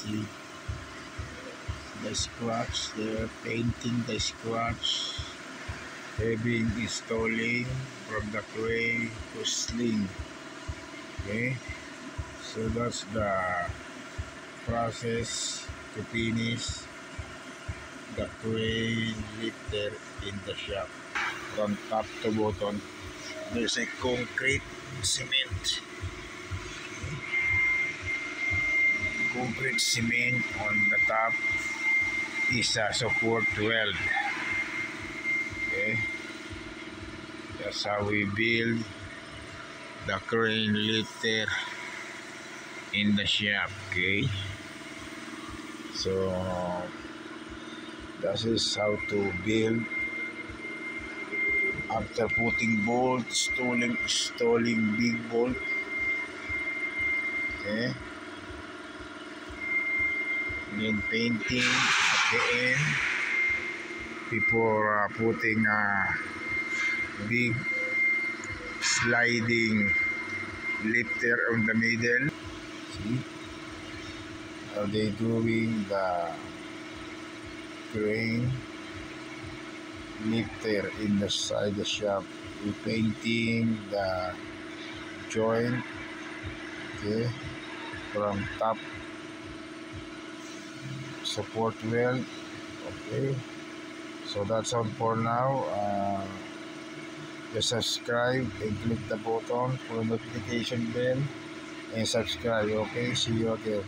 See the scratch, they're painting the scratch, having installing from the crane to sling. Okay, so that's the process to finish the crane lifter in the shop from top to bottom. There's a concrete cement on the top is a support weld. Okay, that's how we build the crane lifter in the shop. Okay, so that is how to build after putting bolt, installing big bolt. Okay, and then painting at the end before putting a big sliding lifter on the middle. See how they doing the crane lifter in the side the shop. We painting the joint, okay, from top support weld. Okay, so that's all for now. Just subscribe and click the button for notification bell and subscribe. Okay, see you again.